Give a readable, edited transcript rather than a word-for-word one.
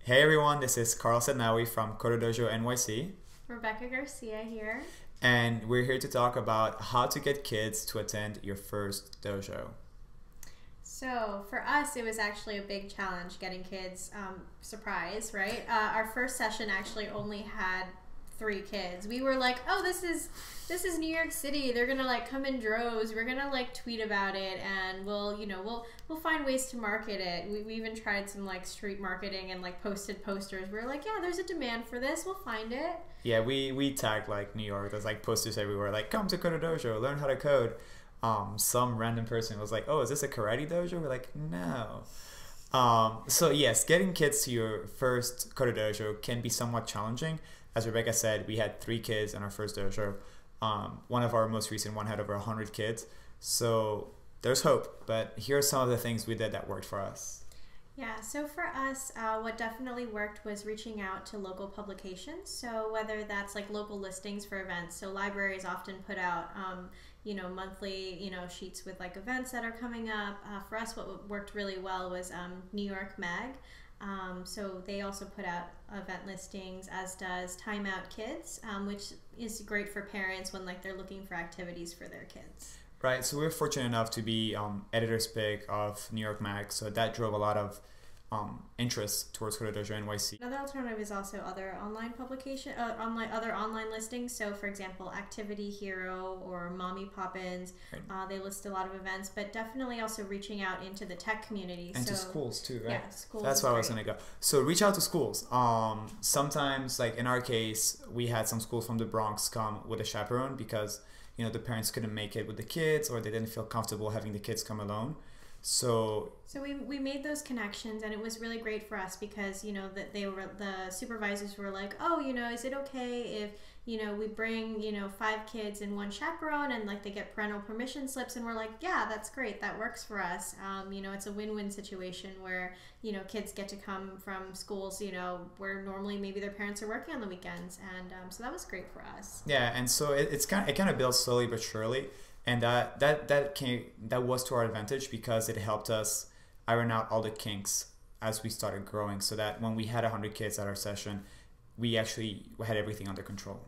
Hey everyone, this is Carl Sednawi from CoderDojo NYC. Rebecca Garcia here. And we're here to talk about how to get kids to attend your first dojo. So for us, it was actually a big challenge getting kids, surprise, right? Our first session actually only had 3 kids. We were like, oh, this is New York City. They're gonna like come in droves. We're gonna like tweet about it, and we'll find ways to market it. We even tried some like street marketing and like posted posters. We were like, yeah, there's a demand for this. We'll find it. Yeah, we tagged like New York. There's like posters everywhere, like come to CoderDojo, learn how to code. Some random person was like, oh, is this a karate dojo? We're like, no. So yes, getting kids to your first CoderDojo can be somewhat challenging. As Rebecca said, we had 3 kids in our first dojo. One of our most recent one had over 100 kids. So there's hope, but here are some of the things we did that worked for us. Yeah, so for us, what definitely worked was reaching out to local publications. So whether that's like local listings for events, so libraries often put out, monthly, sheets with like events that are coming up. For us, what worked really well was New York Mag. So they also put out event listings, as does Time Out Kids, which is great for parents when like they're looking for activities for their kids. Right, so we're fortunate enough to be editor's pick of New York Mag, so that drove a lot of interest towards CoderDojo NYC. Another alternative is also other online publication, other online listings. So, for example, Activity Hero or Mommy Poppins, right. They list a lot of events, but definitely also reaching out into the tech community. And to schools too, right? Yeah, schools. That's where I was going to go. So reach out to schools. Sometimes, like in our case, we had some schools from the Bronx come with a chaperone because the parents couldn't make it with the kids, or they didn't feel comfortable having the kids come alone. So we made those connections, and it was really great for us because that the supervisors were like, oh, is it okay if we bring 5 kids and 1 chaperone, and like they get parental permission slips, and we're like, yeah, that's great, that works for us. It's a win-win situation where kids get to come from schools where normally maybe their parents are working on the weekends, and so that was great for us. Yeah, and so it kind of builds slowly but surely. And that was to our advantage because it helped us iron out all the kinks as we started growing, so that when we had 100 kids at our session, we actually had everything under control.